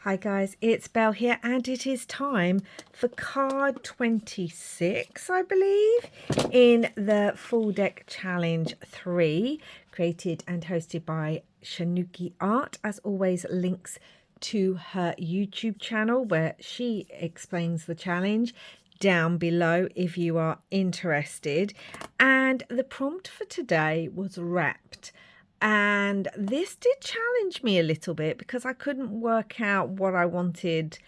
Hi guys, it's Belle here and it is time for card 26, I believe, in the Full Deck Challenge 3, created and hosted by Shanuki Art. As always, links to her YouTube channel where she explains the challenge down below if you are interested. And the prompt for today was wrapped. And this did challenge me a little bit because I couldn't work out what I wanted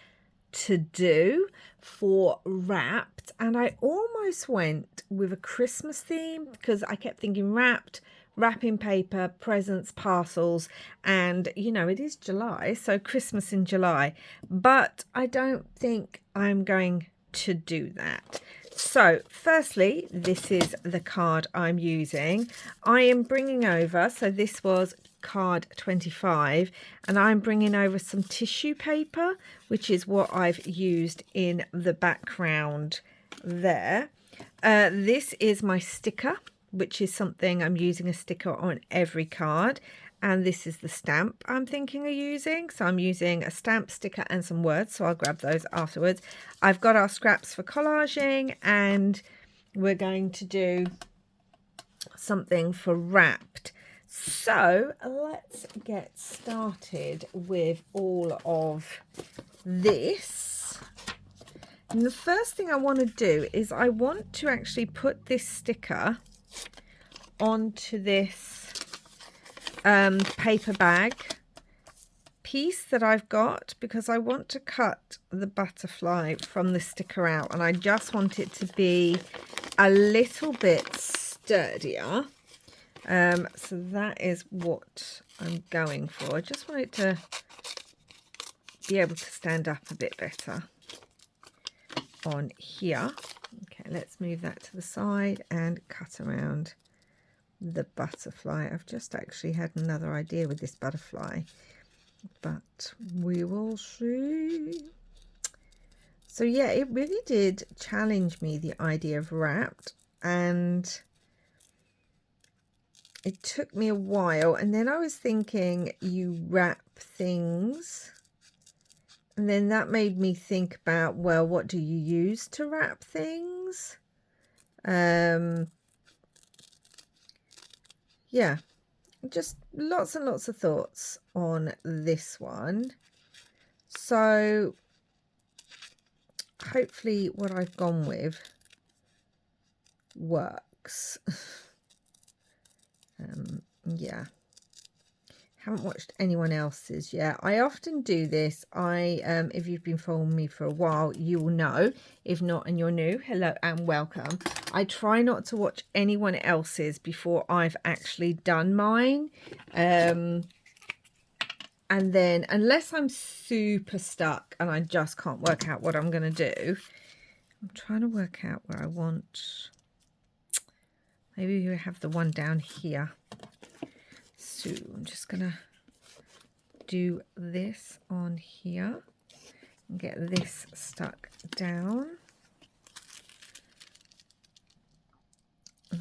to do for wrapped. And I almost went with a Christmas theme because I kept thinking wrapped, wrapping paper, presents, parcels. And, you know, it is July, so Christmas in July. But I don't think I'm going to do that. So firstly, this is the card I'm using. I am bringing over, so this was card 25, and I'm bringing over some tissue paper, which is what I've used in the background there. This is my sticker, which is something I'm using a sticker on every card. And this is the stamp I'm thinking of using. So I'm using a stamp, sticker and some words. So I'll grab those afterwards. I've got our scraps for collaging and we're going to do something for wrapped. So let's get started with all of this. And the first thing I want to do is I want to actually put this sticker onto this paper bag piece that I've got because I want to cut the butterfly from the sticker out and I just want it to be a little bit sturdier. So that is what I'm going for. I just want it to be able to stand up a bit better on here. Okay, let's move that to the side and cut around the butterfly. I've just actually had another idea with this butterfly, but we will see. So yeah, it really did challenge me, the idea of wrapped, and it took me a while. And then I was thinking you wrap things, and then that made me think about, well, what do you use to wrap things? Yeah, just lots and lots of thoughts on this one. So hopefully what I've gone with works. Yeah, haven't watched anyone else's yet. I often do this. If you've been following me for a while, you will know. If not and you're new, hello and welcome. I try not to watch anyone else's before I've actually done mine. And then unless I'm super stuck and I just can't work out what I'm going to do, I'm trying to work out where I want. Maybe we have the one down here. So I'm just going to do this on here and get this stuck down.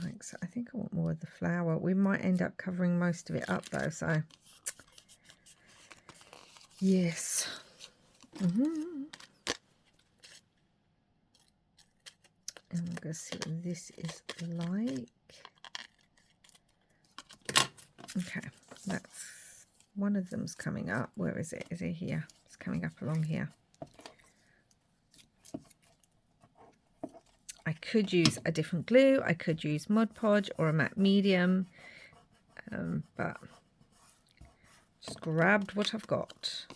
Like so. I think I want more of the flower. We might end up covering most of it up though, so yes. And we're going to see what this is like. Okay, that's one of them's coming up. Where is it? Is it here? It's coming up along here. I could use a different glue. I could use Mod Podge or a matte medium, but just grabbed what I've got.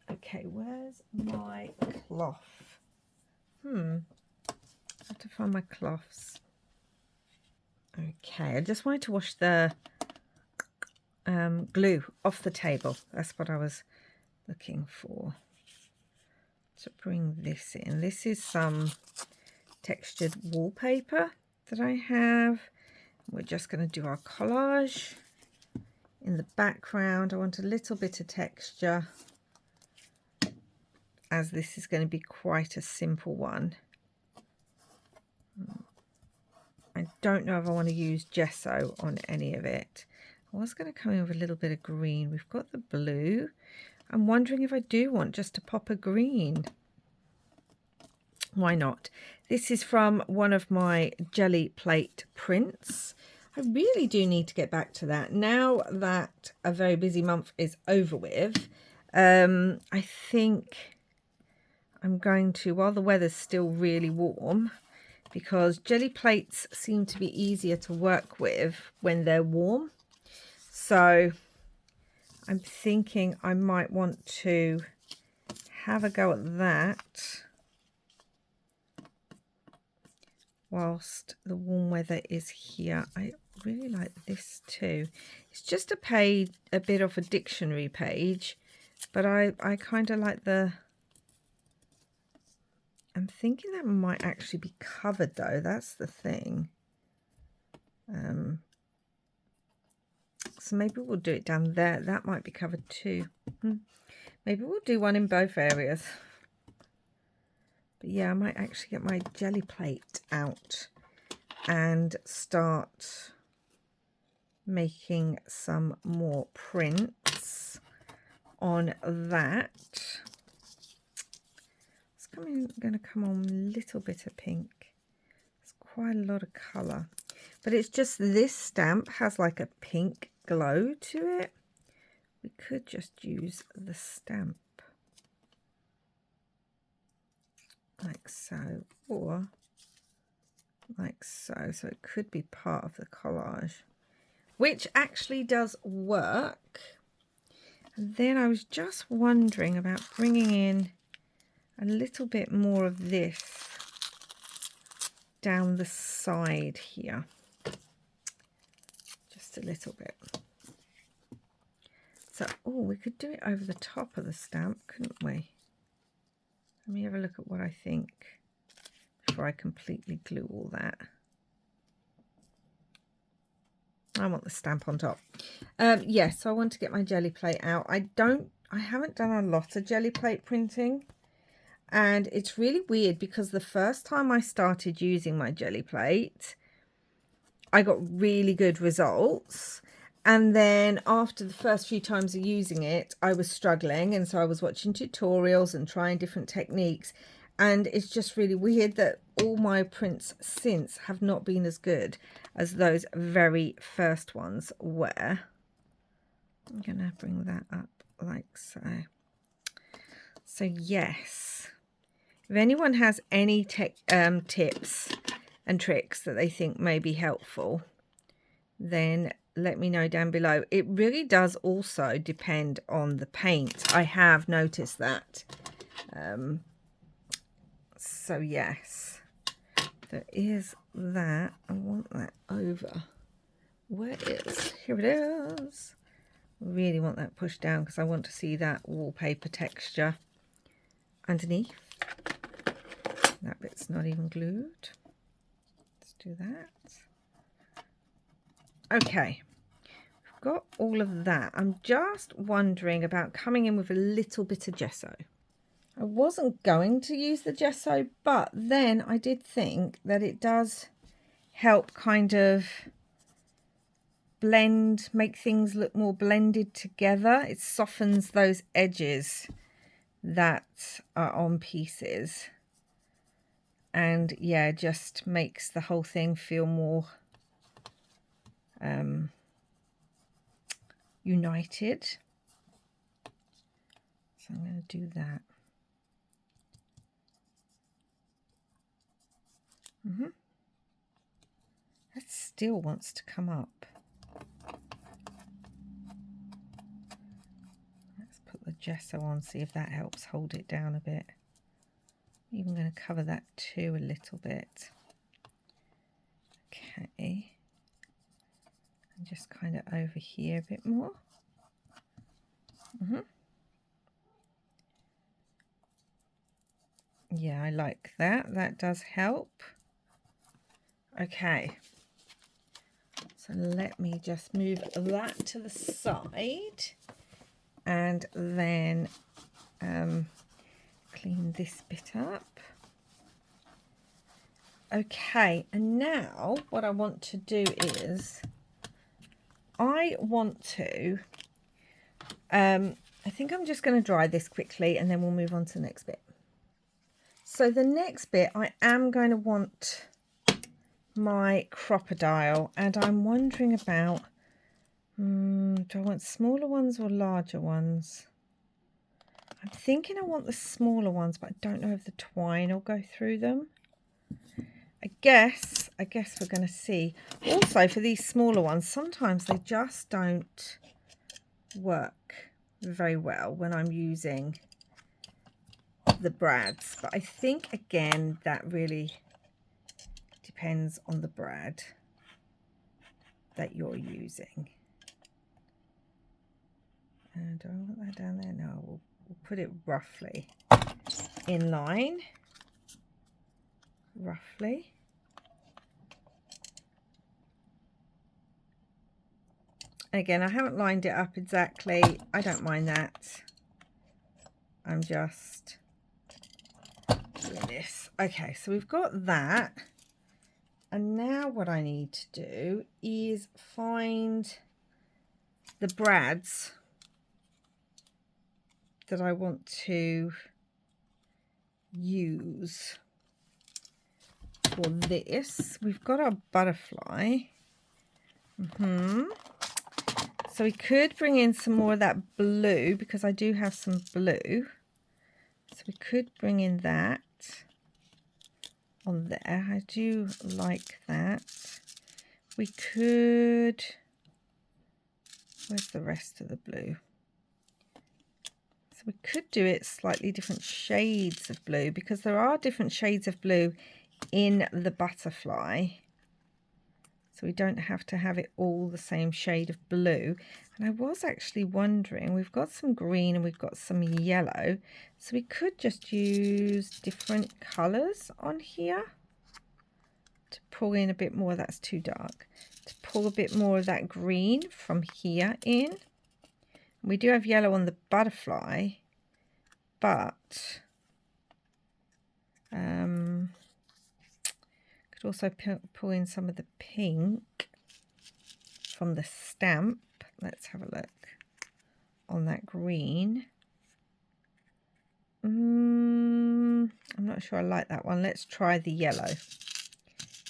Okay, where's my cloth? I have to find my cloths. Okay, I just wanted to wash the glue off the table. That's what I was looking for. To bring this in. This is some textured wallpaper that I have. We're just going to do our collage in the background. I want a little bit of texture, as this is going to be quite a simple one. I don't know if I want to use gesso on any of it. I was going to come in with a little bit of green. We've got the blue. I'm wondering if I do want just to pop a green. Why not? This is from one of my jelly plate prints. I really do need to get back to that. Now that a very busy month is over with, I think I'm going to, while the weather's still really warm, because jelly plates seem to be easier to work with when they're warm. So I'm thinking I might want to have a go at that whilst the warm weather is here. I really like this too. It's just a bit of a dictionary page, but I kind of like the... I'm thinking that might actually be covered though. That's the thing. So maybe we'll do it down there. That might be covered too. Maybe we'll do one in both areas. But yeah, I might actually get my jelly plate out and start making some more prints on that. I'm going to come on a little bit of pink. It's quite a lot of colour, but it's just this stamp has like a pink glow to it. We could just use the stamp like so, or like so. So it could be part of the collage, which actually does work. And then I was just wondering about bringing in a little bit more of this down the side here, just a little bit. So, oh, we could do it over the top of the stamp, couldn't we? Let me have a look at what I think before I completely glue all that. I want the stamp on top. Yes, so I want to get my jelly plate out. I haven't done a lot of jelly plate printing. And it's really weird because the first time I started using my jelly plate, I got really good results. And then after the first few times of using it, I was struggling. And so I was watching tutorials and trying different techniques. And it's just really weird that all my prints since have not been as good as those very first ones were. I'm going to bring that up like so. So yes. If anyone has any tips and tricks that they think may be helpful, then let me know down below. It really does also depend on the paint. I have noticed that. So yes, there is that. I want that over. Where is? Here it is. I really want that pushed down because I want to see that wallpaper texture underneath. That bit's not even glued. Let's do that. Okay, we've got all of that. I'm just wondering about coming in with a little bit of gesso. I wasn't going to use the gesso, but then I did think that it does help kind of blend, make things look more blended together. It softens those edges that are on pieces. And yeah, just makes the whole thing feel more united. So I'm going to do that. That still wants to come up. Let's put the gesso on, see if that helps hold it down a bit. I'm even going to cover that too a little bit. Okay. And just kind of over here a bit more. Yeah, I like that. That does help. Okay. So let me just move that to the side and then clean this bit up. Okay, and now what I want to do is I want to I think I'm just going to dry this quickly and then we'll move on to the next bit. So the next bit, I am going to want my crocodile, and I'm wondering about, do I want smaller ones or larger ones? I'm thinking I want the smaller ones, but I don't know if the twine will go through them. I guess we're going to see. Also, for these smaller ones, sometimes they just don't work very well when I'm using the brads. But I think, again, that really depends on the brad that you're using. And do I want that down there? No, we'll put it roughly in line. Roughly. Again, I haven't lined it up exactly. I don't mind that. I'm just doing this. Okay, so we've got that. And now what I need to do is find the brads that I want to use for this. We've got our butterfly. So we could bring in some more of that blue, because I do have some blue. So we could bring in that on there. I do like that. We could, where's the rest of the blue? So we could do it slightly different shades of blue, because there are different shades of blue in the butterfly. So we don't have to have it all the same shade of blue. And I was actually wondering, we've got some green and we've got some yellow. So we could just use different colours on here to pull in a bit more. That's too dark. To pull a bit more of that green from here in. We do have yellow on the butterfly, but could also pull in some of the pink from the stamp. Let's have a look on that green. I'm not sure I like that one. Let's try the yellow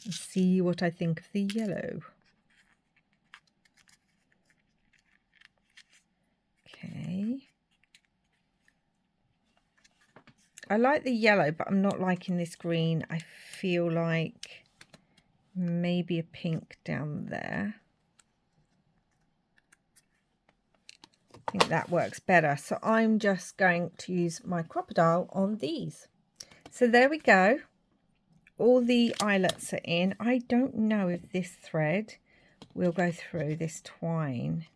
and see what I think of the yellow. Okay. I like the yellow, but I'm not liking this green. I feel like maybe a pink down there. I think that works better. So I'm just going to use my crocodile on these. So there we go. All the eyelets are in. I don't know if this thread will go through this twine.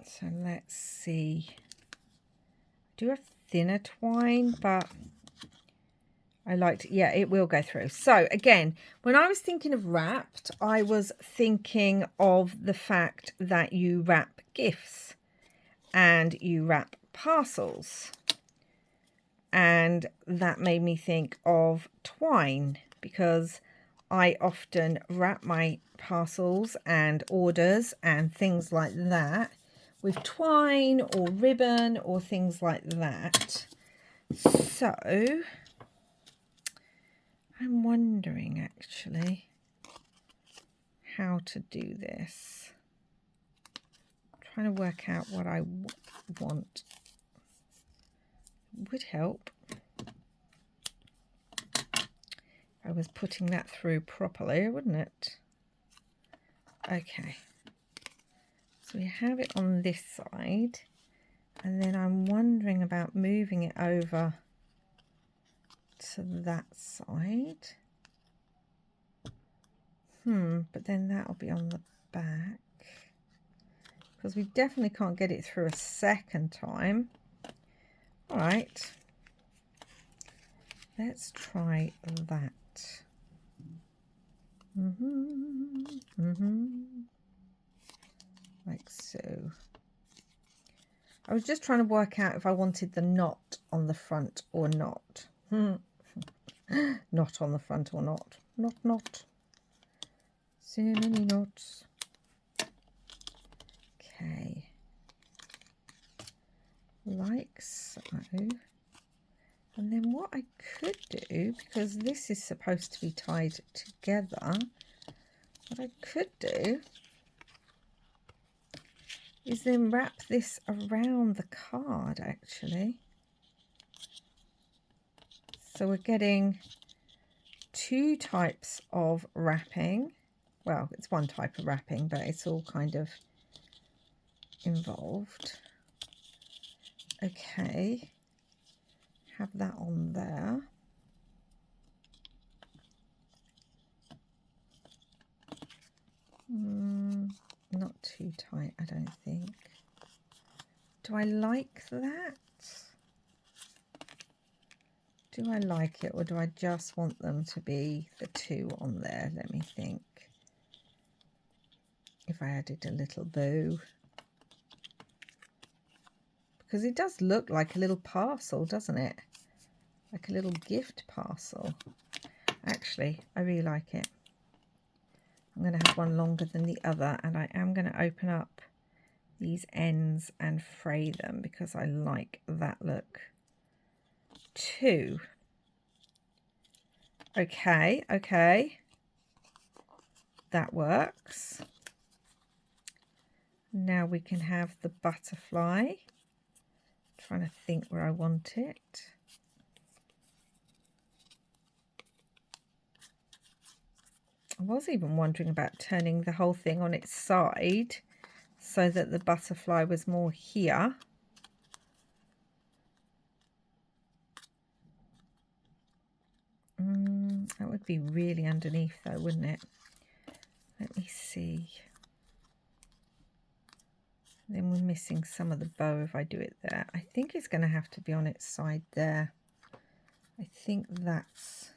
So let's see. I do have thinner twine, but I liked it. Yeah, it will go through. So again, when I was thinking of wrapped, I was thinking of the fact that you wrap gifts and you wrap parcels. And that made me think of twine, because I often wrap my parcels and orders and things like that with twine or ribbon or things like that. So I'm wondering actually how to do this. I'm trying to work out what I want. Would help if I was putting that through properly, wouldn't it? Okay. So we have it on this side, and then I'm wondering about moving it over to that side. But then that'll be on the back, because we definitely can't get it through a second time. All right, let's try that. Like so. I was just trying to work out if I wanted the knot on the front or not. Not on the front or not. Not. So many knots. like so. And then what I could do, because this is supposed to be tied together, what I could do is then wrap this around the card actually. So we're getting two types of wrapping. Well, it's one type of wrapping, but it's all kind of involved. Okay, have that on there. Not too tight, I don't think. Do I like that? Do I like it, or do I just want them to be the two on there? Let me think. If I added a little bow. Because it does look like a little parcel, doesn't it? Like a little gift parcel. Actually, I really like it. I'm going to have one longer than the other, and I am going to open up these ends and fray them because I like that look too. Okay, okay. That works. Now we can have the butterfly. I'm trying to think where I want it. I was even wondering about turning the whole thing on its side so that the butterfly was more here. That would be really underneath though, wouldn't it? Let me see. Then we're missing some of the bow if I do it there. I think it's going to have to be on its side there. I think that's...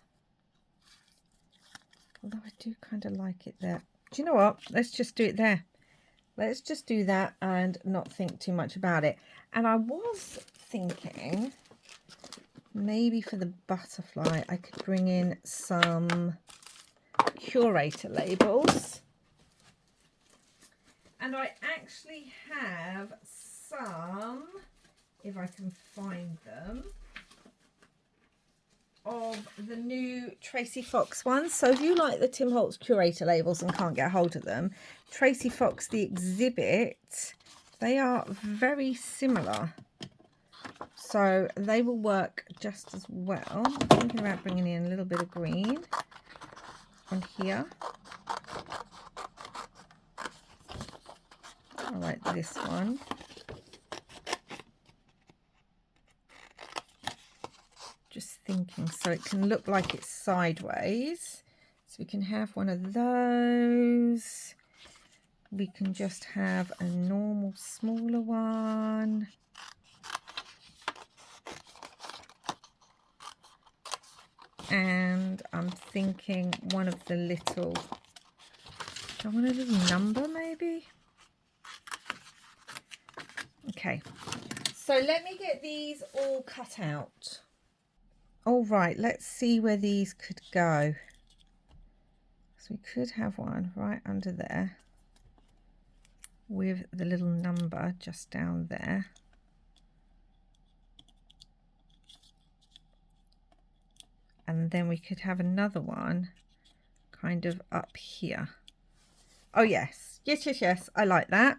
Although I do kind of like it there. Do you know what? Let's just do it there. Let's just do that and not think too much about it. And I was thinking maybe for the butterfly I could bring in some curator labels. And I actually have some, if I can find them, of the new Tracy Fox ones. So if you like the Tim Holtz curator labels and can't get hold of them, Tracy Fox the exhibit, they are very similar. So they will work just as well. I'm thinking about bringing in a little bit of green on here. I like this one. Just thinking, so it can look like it's sideways. So we can have one of those. We can just have a normal smaller one. And I'm thinking one of the little, do I want a little number maybe? Okay, so let me get these all cut out. All right, let's see where these could go. So we could have one right under there with the little number just down there. And then we could have another one kind of up here. Oh yes, yes, yes, yes, I like that.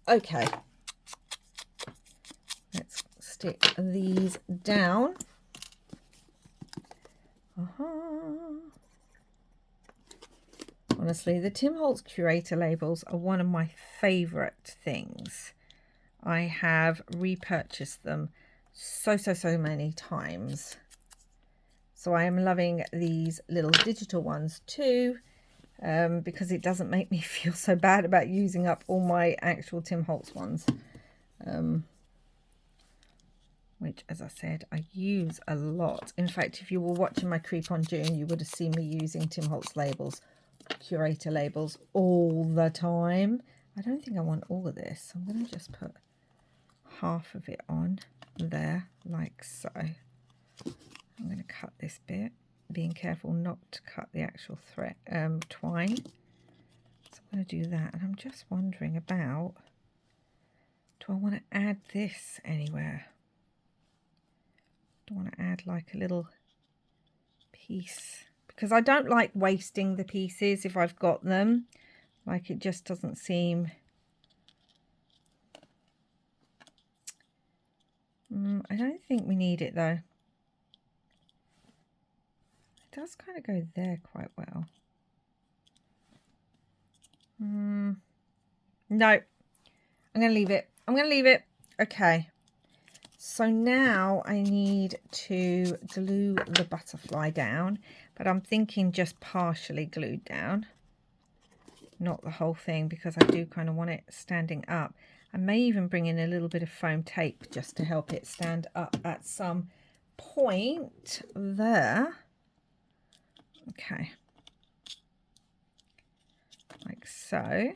Okay, let's stick these down. Honestly, the Tim Holtz curator labels are one of my favourite things. I have repurchased them so many times. So I am loving these little digital ones too, because it doesn't make me feel so bad about using up all my actual Tim Holtz ones. Which, as I said, I use a lot. In fact, if you were watching my Creep on June, you would have seen me using Tim Holtz labels, curator labels, all the time. I don't think I want all of this. I'm going to just put half of it on there, like so. I'm going to cut this bit, being careful not to cut the actual thread, twine. So I'm going to do that, and I'm just wondering about Do I want to add this anywhere? Do I want to add like a little piece? Because I don't like wasting the pieces if I've got them. Like, it just doesn't seem... I don't think we need it though. It does kind of go there quite well. No, I'm going to leave it. I'm going to leave it. Okay. So now I need to glue the butterfly down, but I'm thinking just partially glued down. Not the whole thing, because I do kind of want it standing up. I may even bring in a little bit of foam tape just to help it stand up at some point there. Okay. Like so.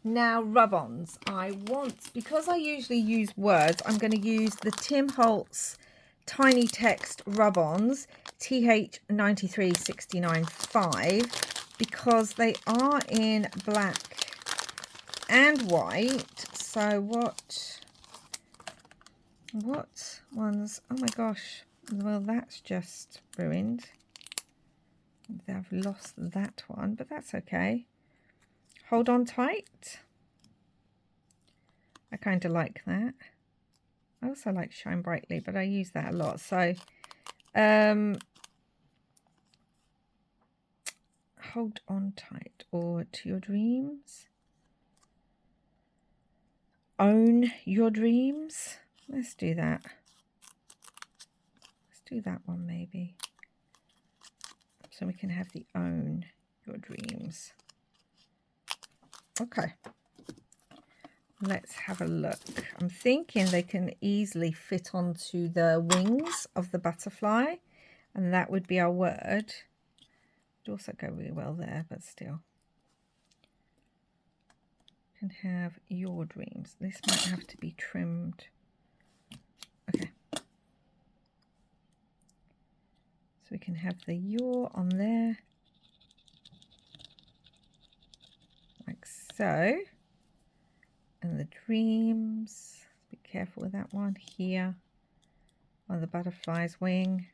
Now rub-ons. Because I usually use words, I'm going to use the Tim Holtz Tiny Text rub-ons TH9369-5 because they are in black and white. So what ones? Oh my gosh, well, that's just ruined. I've lost that one, but that's okay. Hold on tight. I kind of like that. I also like Shine Brightly, but I use that a lot. So hold on tight, or To Your Dreams. Own Your Dreams. Let's do that. Let's do that one maybe. So we can have the Own Your Dreams. Okay. Let's have a look. I'm thinking they can easily fit onto the wings of the butterfly, and that would be our word. Would also go really well there, but still. Can have Your Dreams. This might have to be trimmed. Okay. So we can have the Your on there. Like so. And the Dreams. Be careful with that one here on the butterfly's wing.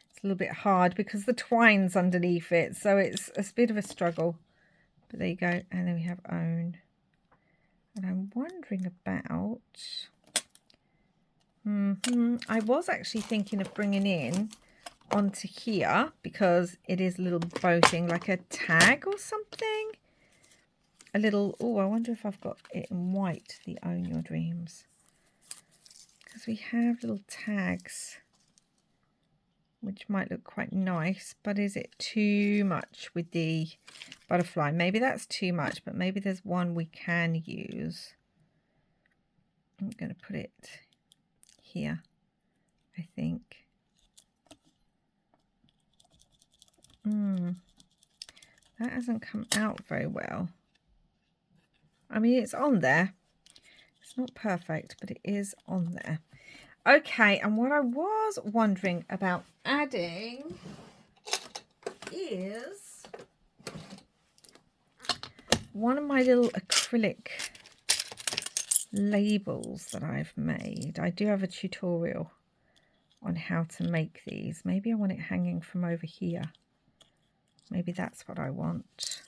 It's a little bit hard because the twine's underneath it, so it's a bit of a struggle. But there you go. And then we have Own. And I'm wondering about... I was actually thinking of bringing in onto here, because it is a little bow thing, like a tag or something. A little... Oh, I wonder if I've got it in white, the Own Your Dreams. Because we have little tags, which might look quite nice, but is it too much with the butterfly? Maybe that's too much, but maybe there's one we can use. I'm going to put it here, I think. That hasn't come out very well. I mean, it's on there. It's not perfect, but it is on there. Okay, and what I was wondering about adding is one of my little acrylic labels that I've made. I do have a tutorial on how to make these. Maybe I want it hanging from over here. Maybe that's what I want.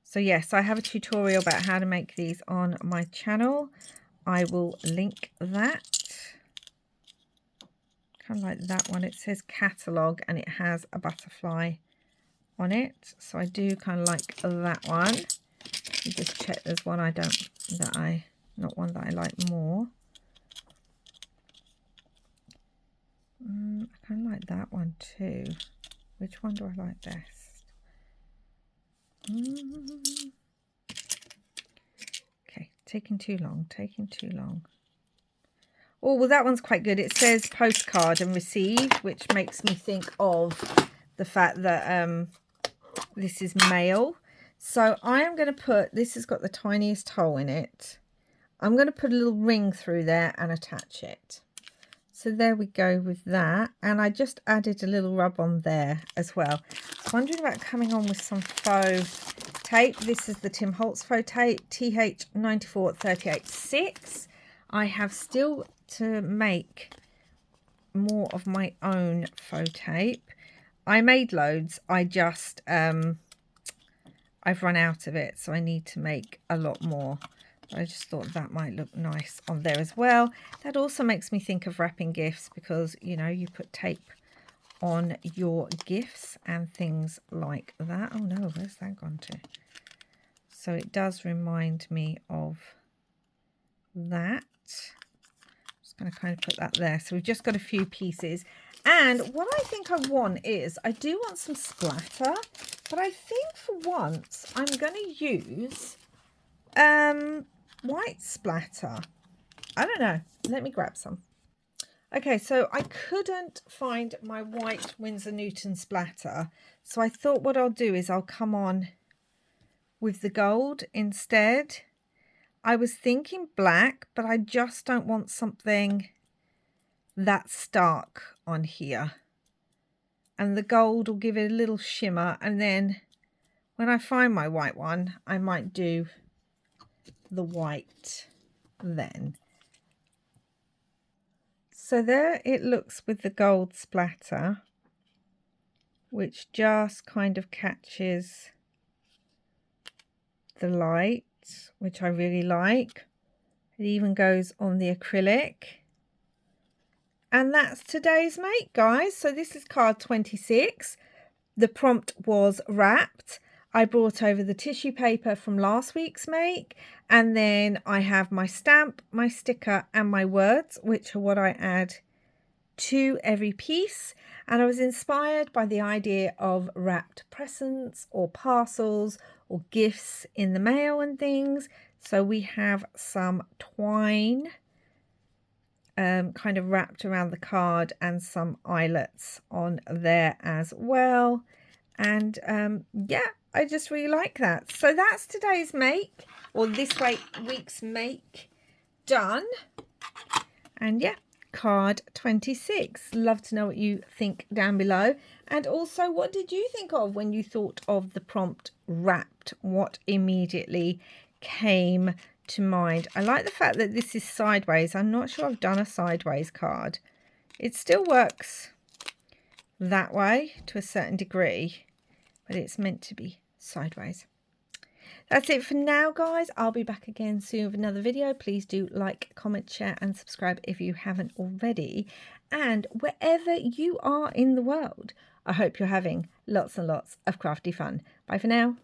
So yes, I have a tutorial about how to make these on my channel. I will link that. Kind of like that one. It says catalogue and it has a butterfly on it. So I do kind of like that one. You just check there's one not one that I like more. I kind of like that one too. Which one do I like best? Okay, taking too long. Oh, well, that one's quite good. It says postcard and received, which makes me think of the fact that this is mail. So I am going to put, this has got the tiniest hole in it. I'm going to put a little ring through there and attach it. So there we go with that. And I just added a little rub on there as well. I was wondering about coming on with some faux tape. This is the Tim Holtz photo tape, TH94386. I have still to make more of my own photo tape. I made loads. I just I've run out of it, so I need to make a lot more. I just thought that might look nice on there as well. That also makes me think of wrapping gifts, because you know, you put tape on your gifts and things like that. Oh no, where's that gone to? So it does remind me of that. Just going to kind of put that there. So we've just got a few pieces. And what I think I want is, I do want some splatter, but I think for once I'm going to use white splatter. I don't know. Let me grab some. Okay, so I couldn't find my white Winsor Newton splatter. So I thought what I'll do is I'll come on with the gold instead. I was thinking black, but I just don't want something that stark on here. And the gold will give it a little shimmer. And then when I find my white one, I might do the white then. So there it looks with the gold splatter, which just kind of catches the light, which I really like. It even goes on the acrylic. And that's today's make, guys. So this is card 26. The prompt was wrapped. I brought over the tissue paper from last week's make, and then I have my stamp, my sticker and my words, which are what I add to every piece. And I was inspired by the idea of wrapped presents or parcels or gifts in the mail and things. So we have some twine kind of wrapped around the card and some eyelets on there as well. And yeah, I just really like that. So that's today's make, or this week's make done. And yeah, card 26. Love to know what you think down below. And also, what did you think of when you thought of the prompt wrapped? What immediately came to mind? I like the fact that this is sideways. I'm not sure I've done a sideways card. It still works that way to a certain degree, but it's meant to be sideways. That's it for now, guys. I'll be back again soon with another video. Please do like, comment, share and subscribe if you haven't already. And wherever you are in the world, I hope you're having lots and lots of crafty fun. Bye for now.